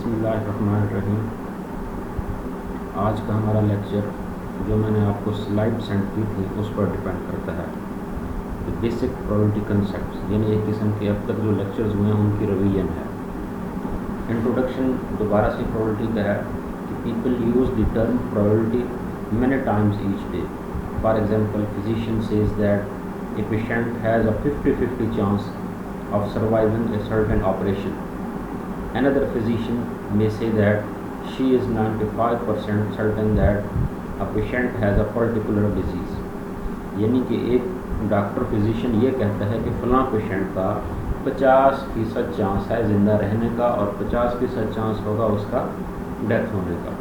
बिस्मिल्लाहिर्रहमानिर्रहीम। आज का हमारा लेक्चर जो मैंने आपको स्लाइड सेंड की थी उस पर डिपेंड करता है। बेसिक प्रोबेबिलिटी कंसेप्ट्स, यानी एक किस्म के अब तक जो लेक्चर्स हुए हैं उनकी रिवीजन है। इंट्रोडक्शन दोबारा से प्रोबेबिलिटी का है कि people use the term probability many times each day. For example, physician says that a patient has a 50-50 chance of surviving a certain operation. Another physician may say that she is 95% certain that a patient has a particular disease. यानी कि एक doctor physician ये कहता है कि फ़लाँ patient का 50% chance है ज़िंदा रहने का और 50% चांस होगा उसका डेथ होने का।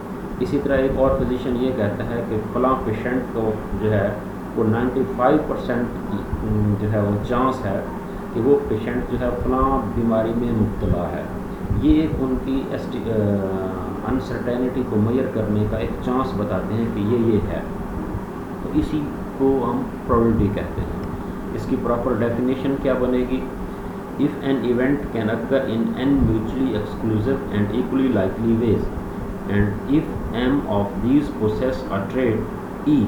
इसी तरह एक और फिजिशियन ये कहता है कि फ़लाँ पेशेंट को जो है वो 95% जो है वो चांस है कि वो पेशेंट जो है फलां बीमारी में मुब्तला है। ये एक उनकी अनसर्टेनिटी को मेजर करने का एक चांस बताते हैं कि ये है। तो इसी को हम प्रोबेबिलिटी कहते हैं। इसकी प्रॉपर डेफिनेशन क्या बनेगी? If an event can occur in an mutually exclusive and equally likely ways and if m of these possess a trait e,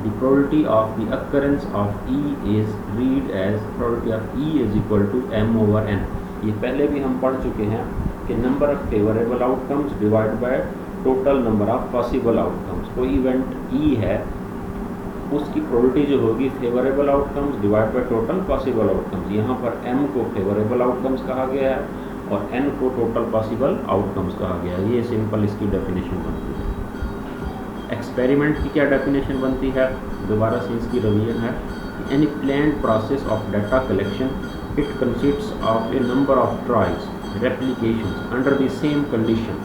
the probability of the occurrence of E is read as probability of E is equal to m over n। ये पहले भी हम पढ़ चुके हैं कि number of favourable outcomes divide by total number of possible outcomes. कोई event E है उसकी प्रोबेबिलिटी जो होगी favourable outcomes divide by total possible outcomes. यहाँ पर m को फेवरेबल आउटकम्स कहा गया है और n को टोटल पॉसिबल आउटकम्स कहा गया है। ये सिंपल इसकी डेफिनेशन बनती है। एक्सपेरिमेंट की क्या डेफिनेशन बनती है? दोबारा से इसकी रिवीजन है। Any planned process of data collection, it consists of a number of trials replications under the same condition.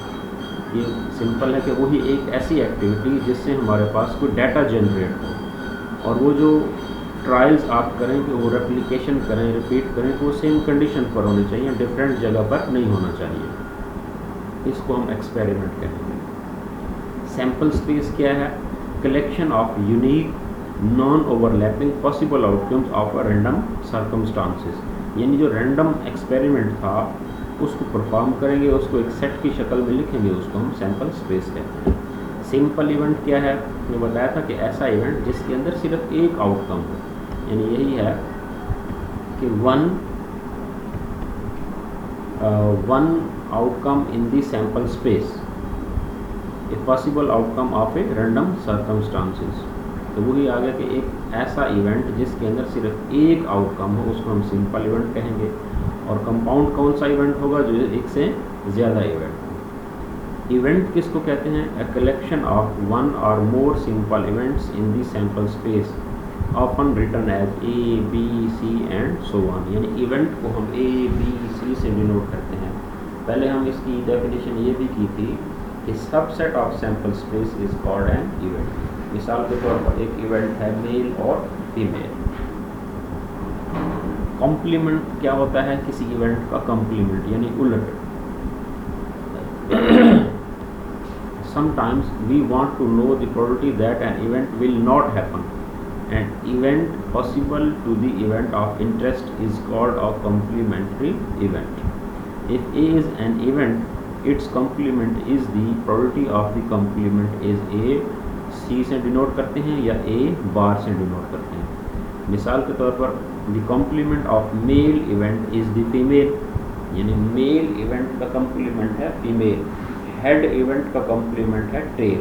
ये सिंपल है कि वही एक ऐसी एक्टिविटी जिससे हमारे पास कोई डाटा जनरेट हो और वो जो ट्रायल्स आप करें कि वो रेप्लिकेशन करें, रिपीट करें, तो वो सेम कंडीशन पर होनी चाहिए, डिफरेंट जगह पर नहीं होना चाहिए। इसको हम एक्सपेरिमेंट कहेंगे। सैम्पल स्पेस क्या है? Collection of unique non overlapping possible outcomes of a random circumstances. यानी जो रैंडम एक्सपेरिमेंट था उसको परफॉर्म करेंगे, उसको एक सेट की शक्ल में लिखेंगे, उसको हम सैम्पल स्पेस कहते हैं। सिंपल इवेंट क्या है? मैं बताया था कि ऐसा इवेंट जिसके अंदर सिर्फ एक आउटकम हो, यानी यही है कि one outcome in the sample space, a possible outcome of a random circumstances. तो वही आ गया कि एक ऐसा इवेंट जिसके अंदर सिर्फ एक आउटकम हो उसको हम सिंपल इवेंट कहेंगे। और कंपाउंड कौन सा इवेंट होगा? जो एक से ज़्यादा इवेंट। इवेंट किसको कहते हैं? A collection of one or more simple events in the sample space often written as A B C and so on. यानी इवेंट को हम ए बी सी से डिनोट करते हैं। पहले हम इसकी डेफिनेशन ये भी की थी कि subset of sample space is called an event. मिसाल के तौर पर एक इवेंट है मेल और फीमेल। कॉम्प्लीमेंट क्या होता है? किसी इवेंट का कॉम्प्लीमेंट यानी उलट। Sometimes we want to know the probability that an event will not happen. An event possible to the event of interest is called a complementary event. If A is an event, its complement is the probability of the complement is A C से denote करते हैं या ए बार से denote करते हैं। मिसाल के तौर पर the complement of male event is the female, यानी मेल इवेंट का कॉम्प्लीमेंट है फीमेल। हेड इवेंट का कॉम्प्लीमेंट है टेल।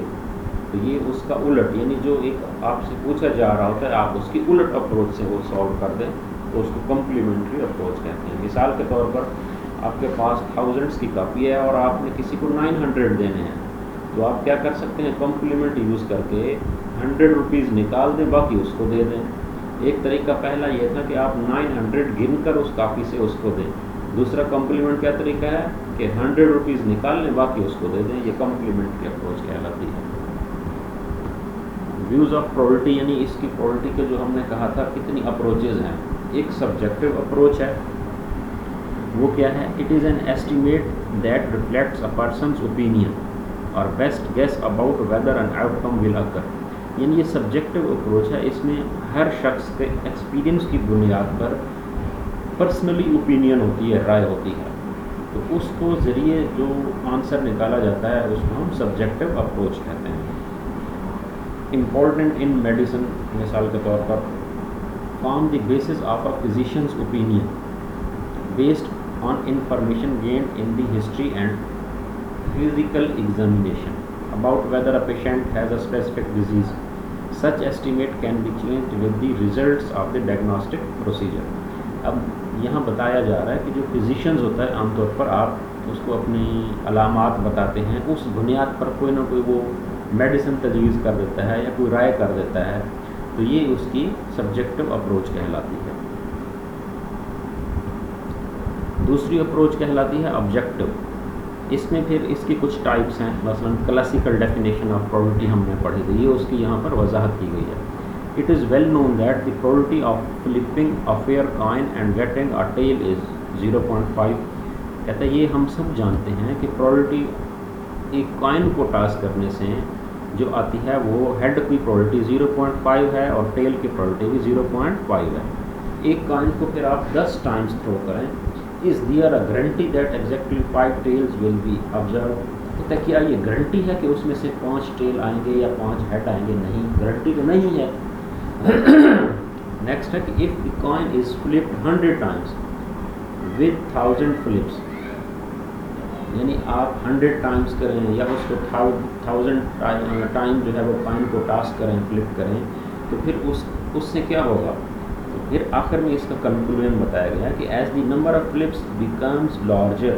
तो ये उसका उलट, यानी जो एक आपसे पूछा जा रहा होता है आप उसकी उलट अप्रोच से वो सॉल्व कर दें तो उसको कॉम्प्लीमेंट्री अप्रोच कहते हैं। मिसाल के तौर पर आपके पास थाउजेंड्स की कापी है और आपने किसी को 900 देने हैं, तो आप क्या कर सकते हैं? कॉम्प्लीमेंट यूज़ करके 100 रुपीज़ निकाल दें, बाकी उसको दे दें। एक तरीका पहला ये था कि आप 900 गिनकर उस कापी से उसको दें। दूसरा कॉम्प्लीमेंट क्या तरीका है कि 100 रुपीज़ निकाल लें, बाकी उसको दे दें। ये कॉम्प्लीमेंट की अप्रोच कहलाती है। व्यूज़ ऑफ प्रोबेबिलिटी, यानी इसकी प्रोबेबिलिटी के जो हमने कहा था कितनी अप्रोचेज़ हैं। एक सब्जेक्टिव अप्रोच है, वो क्या है? It is an estimate that reflects a person's opinion or best guess about whether an outcome will occur. यानी ये सब्जेक्टिव अप्रोच है, इसमें हर शख्स के एक्सपीरियंस की बुनियाद पर पर्सनली ओपिनियन होती है, राय होती है। तो उसको ज़रिए जो आंसर निकाला जाता है उसको हम सब्जेक्टिव अप्रोच कहते हैं। इम्पॉर्टेंट इन मेडिसिन मिसाल के तौर पर form the basis of a physicians opinion based on information gained in the history and physical examination about whether a patient has a specific disease. Such estimate can be changed with the results of the diagnostic procedure. अब यहाँ बताया जा रहा है कि जो physicians होता है आमतौर पर आप उसको अपनी अलामात बताते हैं, उस बुनियाद पर कोई ना कोई वो मेडिसिन तजवीज़ कर देता है या कोई राय कर देता है, तो ये उसकी सब्जेक्टिव अप्रोच कहलाती है। दूसरी अप्रोच कहलाती है ऑब्जेक्टिव। इसमें फिर इसकी कुछ टाइप्स हैं, मसलन क्लासिकल डेफिनेशन ऑफ प्रोबेबिलिटी हमने पढ़ी थी, ये उसकी यहाँ पर वजाहत की गई है। It is well known that the probability of flipping a fair coin and getting a tail is 0.5। कहते हैं ये हम सब जानते हैं कि प्रोबेबिलिटी एक कॉइन को टॉस करने से जो आती है वो हेड की प्रोबेबिलिटी 0.5 है और टेल की प्रोबेबिलिटी भी 0.5 है। एक कॉइन को फिर आप 10 टाइम्स थ्रो करें, is there a guarantee that exactly 5 tails will be observe. तो क्या ये गारंटी है कि उसमें से 5 टेल आएंगे या 5 हेड आएंगे? नहीं, गारंटी तो नहीं है। नेक्स्ट है कि if the coin is flipped 100 times with 1000 flips, यानी आप 100 टाइम्स करें या उसको 1000 टाइम जो है वो कॉइन को टॉस करें, फ्लिप करें, तो फिर उससे क्या होगा? फिर आखिर में इसका कंक्लूजन बताया गया है कि as the number of flips becomes larger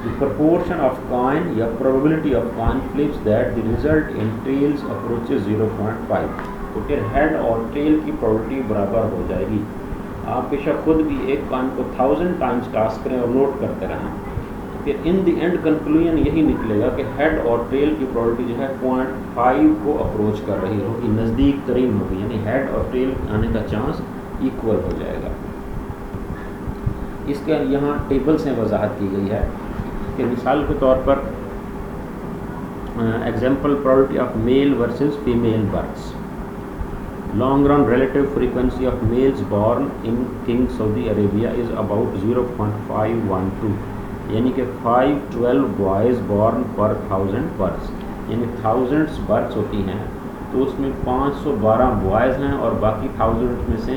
the proportion of coin या probability of coin flips that the result in tails approaches 0.5। तो फिर हेड और टेल की प्रोबेबिलिटी बराबर हो जाएगी। आप बेशक खुद भी एक कॉइन को 1000 टाइम्स टॉस करें और नोट करते रहें, तो फिर इन द एंड कंक्लूजन यही निकलेगा कि हेड और टेल की प्रोबेबिलिटी जो है 0.5 को अप्रोच कर रही होगी, नज़दीक तरीन होगी, यानी हेड और टेल आने का चांस इक्वल हो जाएगा। इसके यहाँ टेबल से वजाहत की गई है कि मिसाल के तौर पर example probability of male versus female births. Long run relative frequency of males born in king Saudi Arabia is about 0.512, यानी कि 512 बॉयज़ बॉर्न पर 1000 बर्थ्स, यानी 1000 बर्थ्स होती हैं तो उसमें 512 बॉयज़ हैं और बाकी 1000 में से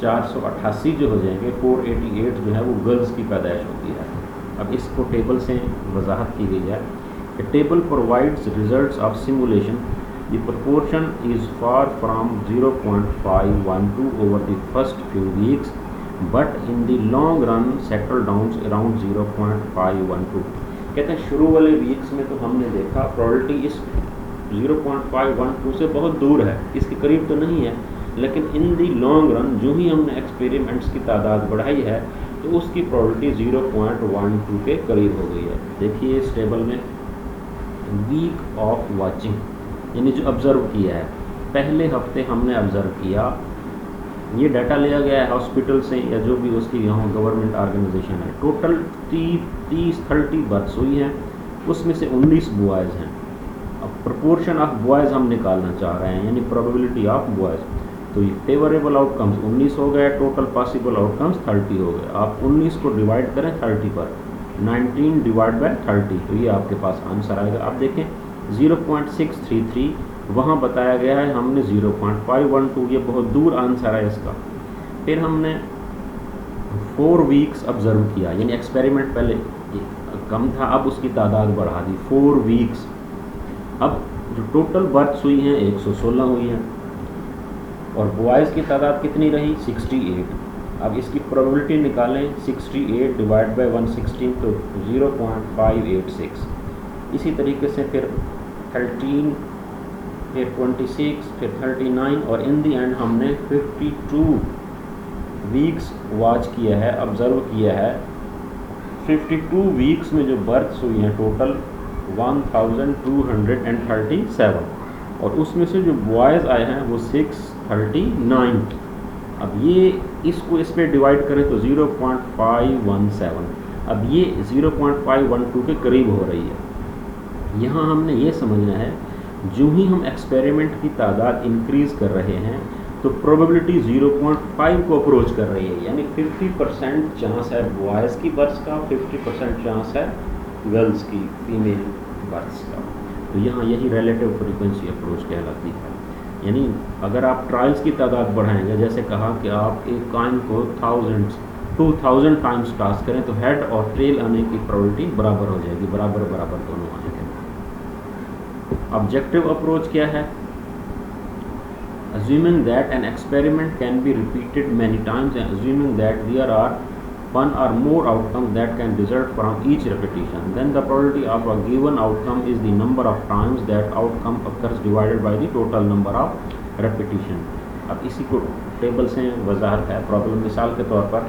488 जो हो जाएंगे, 488 जो है वो गर्ल्स की पैदाइश होती है। अब इसको टेबल से वजाहत की गई है। A table provides results of simulation, the proportion is far from 0.512 over the first few weeks but in the long run settle down around 0.512। कहते हैं शुरू वाले वीक्स में तो हमने देखा प्रोबेबिलिटी इस 0.512 से बहुत दूर है, इसके करीब तो नहीं है, लेकिन इन दी लॉन्ग रन जो ही हमने एक्सपेरिमेंट्स की तादाद बढ़ाई है तो उसकी प्रोबेबिलिटी 0.12 के करीब हो गई है। देखिए इस टेबल में वीक ऑफ वाचिंग, यानी जो ऑब्ज़र्व किया है, पहले हफ्ते हमने ऑब्ज़र्व किया, ये डाटा लिया गया है हॉस्पिटल से या जो भी उसकी यहाँ गवर्नमेंट ऑर्गेनाइजेशन है। टोटल 30 बर्थ्स हुई हैं, उसमें से 19 बॉयज़ हैं। अब प्रोपोर्शन ऑफ बॉयज़ हम निकालना चाह रहे हैं, यानी प्रोबेबिलिटी ऑफ बॉयज़, तो ये फेवरेबल आउटकम्स 19 हो गए, टोटल पॉसिबल आउटकम्स 30 हो गए। आप 19 को डिवाइड करें 30 पर, 19 डिवाइड बाय 30, तो ये आपके पास आंसर आएगा। आप देखें 0.633 वहाँ बताया गया है, हमने 0.512, ये बहुत दूर आंसर है इसका। फिर हमने 4 वीक्स ऑब्ज़र्व किया, यानी एक्सपेरिमेंट पहले कम था, अब उसकी तादाद बढ़ा दी 4 वीक्स। अब जो टोटल बर्थ्स हुई हैं 116 हुई हैं और बॉयज़ की तादाद कितनी रही 68। अब इसकी प्रोबेबिलिटी निकालें, 68 डिवाइड बाय 116 तो 0.586। इसी तरीके से फिर 13, फिर 26, फिर 39 और इन दी एंड हमने 52 वीक्स वॉच किया है, ऑब्ज़र्व किया है। 52 वीक्स में जो बर्थ्स हुई हैं टोटल 1237 और उसमें से जो बॉयज़ आए हैं वो 639। अब ये इसको इस पर डिवाइड करें तो 0.517, अब ये 0.512 के करीब हो रही है। यहाँ हमने ये समझना है जो ही हम एक्सपेरिमेंट की तादाद इंक्रीज़ कर रहे हैं तो प्रोबेबिलिटी 0.5 को अप्रोच कर रही है, यानी 50% चांस है बॉयज़ की बर्थ का, 50% चांस है गर्ल्स की फीमेल बर्थ का। तो यहाँ यही रिलेटिव फ्रीक्वेंसी अप्रोच कहलाती है। यानी अगर आप ट्रायल्स की तादाद बढ़ाएंगे, जैसे कहा कि आप एक कॉइन को 2000 टाइम्स टॉस करें तो हेड और टेल आने की प्रोबेबिलिटी बराबर हो जाएगी, बराबर बराबर दोनों आएंगे। ऑब्जेक्टिव अप्रोच क्या है? assuming that an experiment can be repeated many times and assuming that there are one or more outcomes that can result from each repetition, then the probability of a given outcome is the number of times that outcome occurs divided by the total number of repetition। अब इसी को table से वजाहत है problem. मिसाल के तौर पर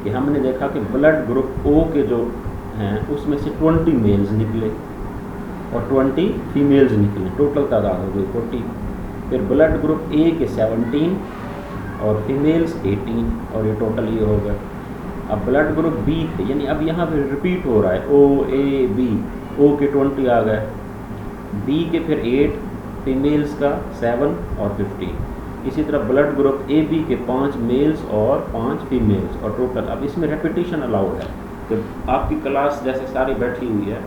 कि हमने देखा कि ब्लड ग्रुप ओ के जो हैं उसमें से 20 मेल्स निकले और 20 फीमेल्स निकले, टोटल तादाद हो गई 40। फिर ब्लड ग्रुप ए के 17 और फीमेल्स 18 और ये टोटल ये हो गया। अब ब्लड ग्रुप बी थे, यानी अब यहाँ पे रिपीट हो रहा है, ओ ए बी, ओ के 20 आ गए, बी के फिर 8, फीमेल्स का 7 और 15। इसी तरह ब्लड ग्रुप ए बी के 5 मेल्स और 5 फीमेल्स और टोटल। अब इसमें रेपिटेशन अलाउड है कि आपकी क्लास जैसे सारी बैठी हुई है,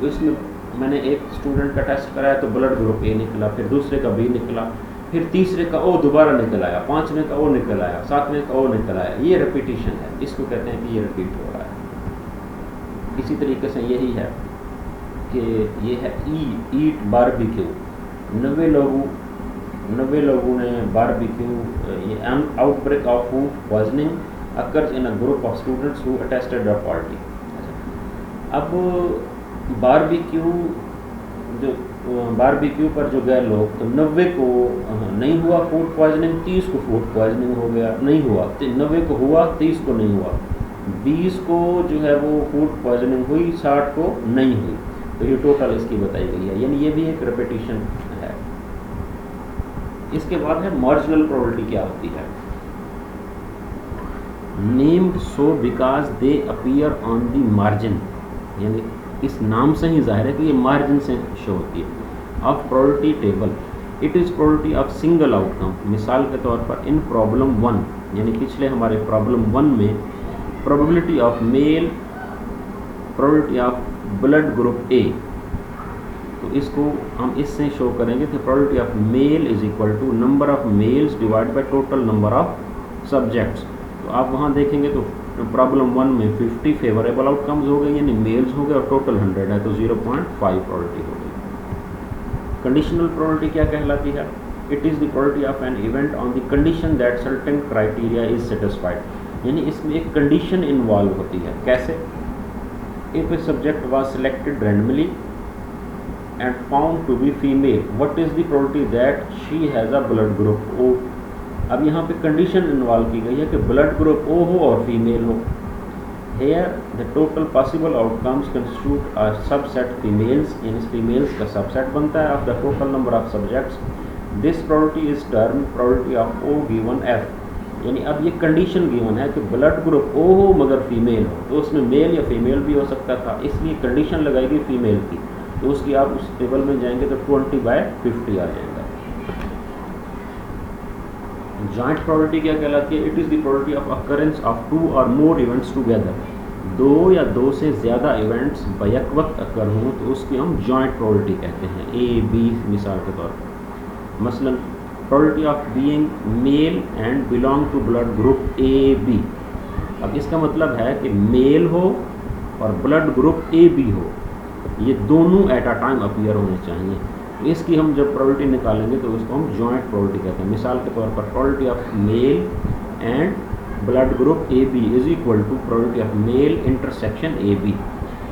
तो इसमें मैंने एक स्टूडेंट का टेस्ट कराया तो ब्लड ग्रुप ए निकला, फिर दूसरे का बी निकला, फिर तीसरे का ओ दोबारा निकल आया, पाँचवें का ओ निकल आया, सातवें का ओ निकल आया। ये रेपिटेशन है, इसको कहते हैं कि ये रिपीट हो रहा है। इसी तरीके से यही है कि ये है ईट बारबेक्यू। 90 लोगों ने बारबेक्यू, ये outbreak of food poisoning occurs in a group of students who attested a party. अब बारबेक्यू पर जो गए लोग, तो 90 को नहीं हुआ फूड पॉइजनिंग, 30 को फूड पॉइजनिंग हो गया, नहीं हुआ, 90 को हुआ, 30 को नहीं हुआ, 20 को जो है वो फूड पॉइजनिंग हुई, 60 को नहीं हुई। तो ये टोटल इसकी बताई गई है, यानी ये भी एक रिपीटिशन है। इसके बाद है मार्जिनल प्रोबेबिलिटी क्या होती है? Named so because they appear on the margin, यानी इस नाम से ही जाहिर है कि ये मार्जिन से शो होती है। Of probability table, it is probability of single outcome. मिसाल के तौर पर इन प्रॉब्लम 1, यानी पिछले हमारे प्रॉब्लम 1 में probability of male, probability of blood group A, तो इसको हम इससे शो करेंगे कि probability of male is equal to number of males divide by total number of subjects. तो आप वहाँ देखेंगे तो प्रॉब्लम 1 में 50 फेवरेबल आउटकम्स हो गए, यानी मेल्स हो गए, और टोटल 100 है, तो 0.5 प्रोबेबिलिटी हो गई। कंडीशनल प्रोबेबिलिटी क्या कहलाती है? It is the probability of an event on the condition that certain criteria is satisfied, यानी इसमें एक कंडीशन इन्वॉल्व होती है। कैसे? If a subject was selected randomly and found to be female, what is the probability that she has a blood group O. अब यहाँ पे condition involve की गई है कि ब्लड ग्रुप ओ हो और फीमेल हो। Here the total possible outcomes constitute a subset females, यानी फीमेल्स का सबसेट बनता है of the total number of subjects. This probability is term probability of O given F, यानी अब ये कंडीशन गिवन है कि ब्लड ग्रुप ओ हो मगर फीमेल हो, तो उसमें मेल या फीमेल भी हो सकता था, इसलिए कंडीशन लगाई गई फीमेल की। तो उसकी आप उस टेबल में जाएंगे तो 20/50 आ जाएगा। जॉइंट प्रोबेबिलिटी क्या कहलाती है? It is the probability of occurrence of 2 और मोर इवेंट्स टुगेदर। 2 या 2 से ज़्यादा इवेंट्स बैक वक्त अकर हों तो उसकी हम जॉइंट प्रोबेबिलिटी कहते हैं। ए बी मिसाल के तौर पर, मसलन probability of being male and belong to blood group A B. अब इसका मतलब है कि मेल हो और ब्लड ग्रुप ए बी हो, ये दोनों एट अ टाइम अपीयर होने चाहिए। इसकी हम जब प्रोबेबिलिटी निकालेंगे तो उसको हम जॉइंट प्रोबेबिलिटी कहते हैं। मिसाल के तौर पर probability of male and blood group A B is equal to probability of male intersection A B.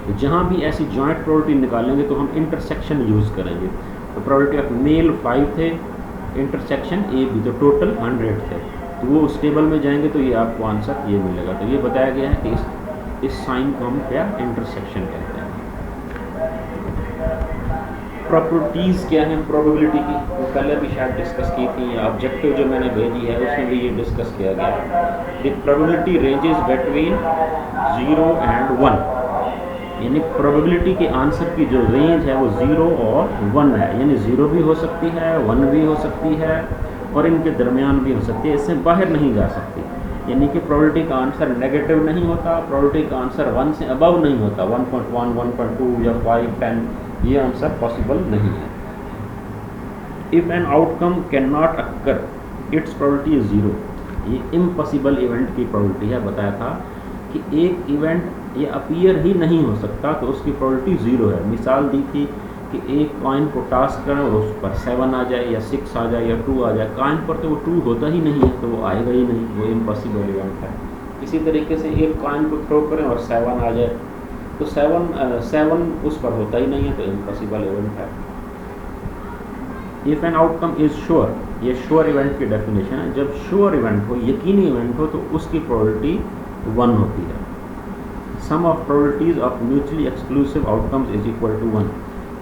तो जहाँ भी ऐसी जॉइंट प्रोबेबिलिटी निकालेंगे तो हम इंटरसेक्शन यूज़ करेंगे। तो प्रोबेबिलिटी ऑफ मेल 5 थे, इंटरसेक्शन ए बी तो टोटल 100 थे। तो वो उस टेबल में जाएंगे तो ये आपको आंसर ये मिलेगा। तो ये बताया गया है कि इस साइन को हम क्या इंटरसेक्शन कहते हैं। प्रॉपर्टीज़ क्या हैं प्रोबेबिलिटी की, वो पहले भी शायद डिस्कस की थी, या ऑब्जेक्टिव जो मैंने भेजी है उसमें भी ये डिस्कस किया गया। The probability ranges between 0 and 1, यानी प्रोबेबिलिटी के आंसर की जो रेंज है वो 0 और 1 है, यानी 0 भी हो सकती है, 1 भी हो सकती है, और इनके दरमियान भी हो सकती है, इससे बाहर नहीं जा सकती। यानी कि प्रोबेबिलिटी का आंसर नेगेटिव नहीं होता, प्रोबेबिलिटी का आंसर 1 से अबव नहीं होता, 1.1, 1.2 या 5, 10, ये आंसर पॉसिबल नहीं है। If an outcome can not occur it's probability is 0, ये इम्पॉसिबल इवेंट की प्रोबेबिलिटी है। बताया था कि एक इवेंट ये अपीयर ही नहीं हो सकता तो उसकी प्रोबेबिलिटी 0 है। मिसाल दी थी कि एक कॉइन को टास्क करें और उस पर 7 आ जाए या 6 आ जाए या 2 आ जाए, कॉइन पर तो वो 2 होता ही नहीं है, तो वो आएगा ही नहीं, वो इम्पॉसिबल इवेंट है। इसी तरीके से एक कॉइन को थ्रो करें और 7 आ जाए, तो 7 उस पर होता ही नहीं है, तो इम्पॉसिबल इवेंट है। If an outcome is sure, ये श्योर इवेंट की डेफिनेशन है। जब श्योर इवेंट हो, यकीनी इवेंट हो, तो उसकी प्रोबेबिलिटी 1 होती है। Sum of probabilities of mutually exclusive outcomes is equal to 1।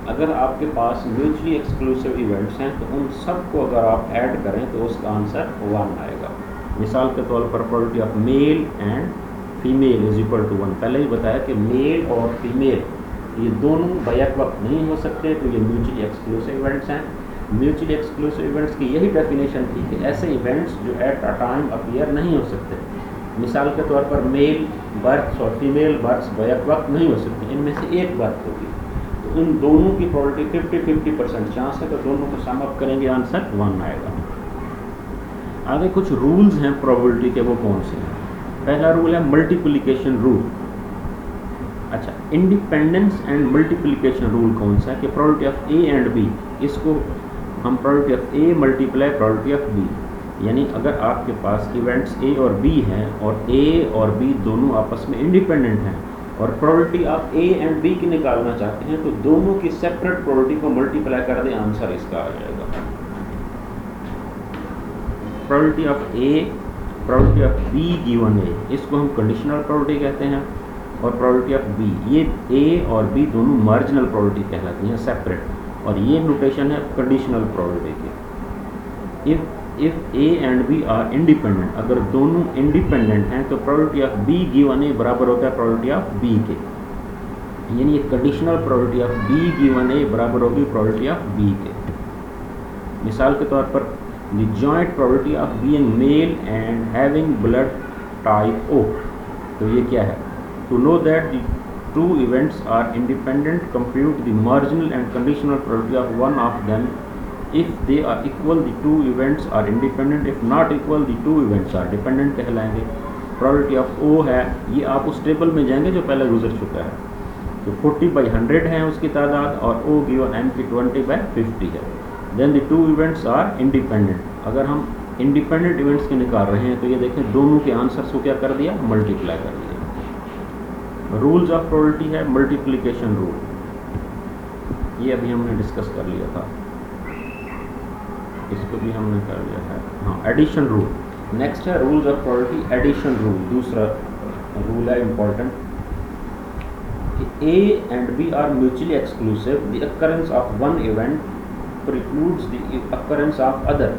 अगर आपके पास म्यूचुअली एक्सक्लूसिव इवेंट्स हैं तो उन सबको अगर आप ऐड करें तो उसका आंसर 1 आएगा। मिसाल के तौर पर probability of male and female is equal to 1। पहले ही बताया कि मेल और फीमेल ये दोनों बैक वक्त नहीं हो सकते, तो ये म्यूचुअली एक्सक्लूसिव इवेंट्स हैं। म्यूचुअली एक्सक्लूसिव इवेंट्स की यही डेफिनेशन थी कि ऐसे इवेंट्स जो एट अ टाइम अपीयर नहीं हो सकते। मिसाल के तौर पर मेल बर्थ्स और फीमेल बर्थ्स बैक वक्त नहीं हो सकती, इनमें से एक बर्थ होगी, तो इन दोनों की प्रोबेबिलिटी 50-50% चांस है, तो दोनों को सम अप करेंगे, आंसर 1 आएगा। आगे कुछ रूल्स हैं प्रोबेबिलिटी के, वो कौन से हैं? पहला रूल है मल्टीप्लिकेशन रूल। अच्छा, इंडिपेंडेंस एंड मल्टीप्लिकेशन रूल कौन सा है कि probability of A and B, इसको हम probability of A multiply probability of B, यानी अगर आपके पास इवेंट्स ए और बी हैं और ए और बी दोनों आपस में इंडिपेंडेंट हैं और प्रोबेबिलिटी आप ए एंड बी की निकालना चाहते हैं, तो दोनों की सेपरेट प्रोबेबिलिटी को मल्टीप्लाई कर दें, आंसर इसका आ जाएगा। Probability of A, probability of B given A, इसको हम कंडीशनल प्रोबेबिलिटी कहते हैं, और प्रोबेबिलिटी ऑफ बी, ये ए और बी दोनों मार्जिनल प्रोबेबिलिटी कहलाती हैं, सेपरेट, और ये नोटेशन है कंडीशनल प्रोबेबिलिटी की। If A and B are independent, अगर दोनों इंडिपेंडेंट हैं तो probability of B given A बराबर होता है प्रोबेबिलिटी ऑफ बी के, यानी ये conditional probability of B given A बराबर होगी प्रोबेबिलिटी ऑफ बी के। मिसाल के तौर पर the joint probability of being male and having blood type O, तो ये क्या है? To know that the two events are independent, compute the marginal and conditional probability of one of them. If they are equal, the two events are independent. If not equal, the two events are dependent कहलाएंगे। probability of O है, ये आप उस table में जाएंगे जो पहले गुजर चुका है, तो 40/100 है उसकी तादाद, और O गिवन n की 20/50 है। Then the two events are independent। अगर हम इंडिपेंडेंट इवेंट्स के निकाल रहे हैं तो ये देखें दोनों के आंसर्स को क्या कर दिया, मल्टीप्लाई कर दिया। रूल्स ऑफ प्रोबेबिलिटी है मल्टीप्लिकेशन रूल, ये अभी हमने डिस्कस कर लिया था, इसको भी हमने कर लिया है। हाँ, एडिशन रूल नेक्स्ट है, rules of probability addition rule, दूसरा रूल है इम्पॉर्टेंट कि A and B are mutually exclusive, the occurrence of one event precludes the occurrence of other.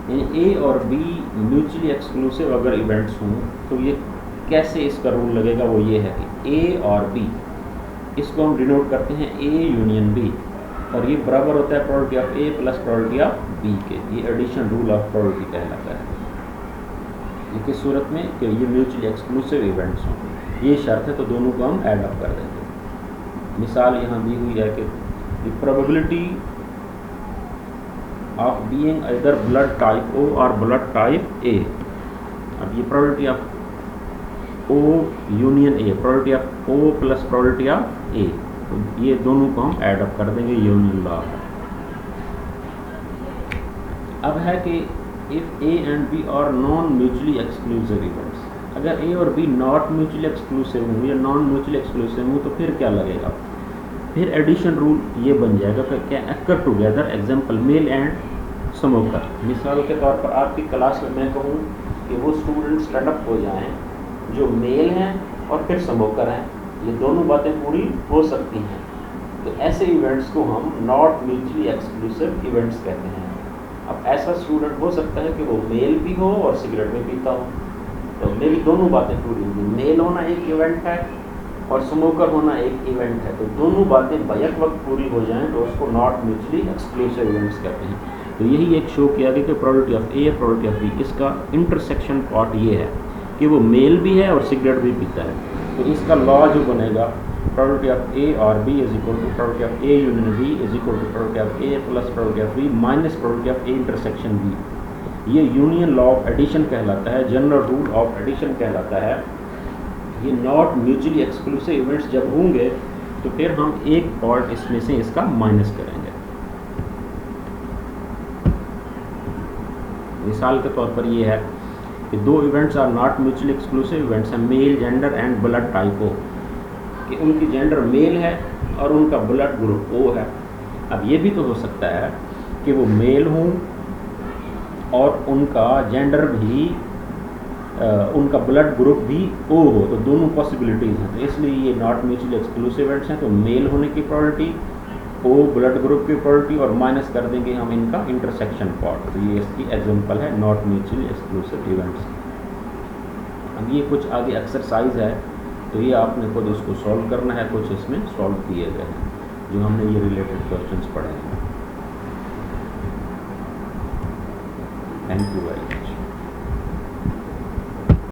यानी ए और बी म्यूचुअली एक्सक्लूसिव अगर इवेंट्स हों तो ये कैसे इसका रूल लगेगा, वो ये है कि ए और बी, इसको हम डिनोट करते हैं ए यूनियन बी, और ये बराबर होता है probability of A plus probability of B के। ये एडिशन रूल ऑफ प्रोबेबिलिटी कहलाता है। ये किस सूरत में कि ये म्यूचुअली एक्सक्लूसिव इवेंट्स हों, ये शर्त है, तो दोनों को हम ऐड अप कर देंगे। मिसाल यहाँ दी हुई है कि the probability of being either blood type O or blood type A. अब ये probability of O union A, probability of O plus probability of A, तो ये दोनों को हम ऐड अप कर देंगे, यूनियन लॉ है। अब है कि if A and B are non mutually exclusive events, अगर ए और बी नॉट म्यूचुअली एक्सक्लूसिव हों या नॉन म्यूचुअली एक्सक्लूसिव हों तो फिर क्या लगेगा? फिर एडिशन रूल ये बन जाएगा कि क्या occur together, example male and smoker. मिसाल के तौर पर आपकी क्लास में मैं कहूँ कि वो स्टूडेंट स्टैंड अप हो जाएँ जो मेल हैं और फिर स्मोकर हैं, ये दोनों बातें पूरी हो सकती हैं, तो ऐसे इवेंट्स को हम नॉट म्यूचुअली एक्सक्लूसिव इवेंट्स कहते हैं। अब ऐसा स्टूडेंट हो सकता है कि वो मेल भी हो और सिगरेट भी पीता हो, तो मेरी दोनों बातें पूरी होंगी। मेल होना एक इवेंट है और स्मोकर होना एक इवेंट है, तो दोनों बातें बैक वक्त पूरी हो जाएं तो उसको नॉट म्यूचुअली एक्सक्लूसिव इवेंट्स कहते हैं। तो यही एक शो किया गया कि probability of A probability of B, इसका इंटरसेक्शन पार्ट ये है कि वो मेल भी है और सिगरेट भी पीता है। तो इसका लॉ जो बनेगा प्रोबेबिलिटी ऑफ ए और B is equal to probability of A union B is equal to probability of A plus probability of B minus probability of A intersection B. ये यूनियन लॉ ऑफ एडिशन कहलाता है, general rule of addition कहलाता है। ये not mutually exclusive events जब होंगे तो फिर हम एक पार्ट इसमें से इसका माइनस करेंगे। मिसाल के तौर पर ये है कि दो events are not mutually exclusive events हैं, male gender and blood type O, कि उनकी जेंडर मेल है और उनका ब्लड ग्रुप ओ है। अब ये भी तो हो सकता है कि वो मेल हों और उनका जेंडर भी उनका ब्लड ग्रुप भी ओ हो, तो दोनों पॉसिबिलिटीज़ हैं। तो इसलिए ये नॉट म्यूचुअली एक्सक्लूसिव इवेंट्स हैं। तो मेल होने की प्रोबेबिलिटी, ओ ब्लड ग्रुप की प्रोबेबिलिटी और माइनस कर देंगे हम इनका इंटरसेक्शन पार्ट। तो ये इसकी एग्जांपल है नॉट म्यूचुअली एक्सक्लूसिव इवेंट्स। अब ये कुछ आगे एक्सरसाइज है, तो ये आपने खुद उसको सॉल्व करना है। कुछ इसमें सॉल्व किए गए हैं जो हमने ये रिलेटेड क्वेश्चंस पढ़े हैं। Thank you very much.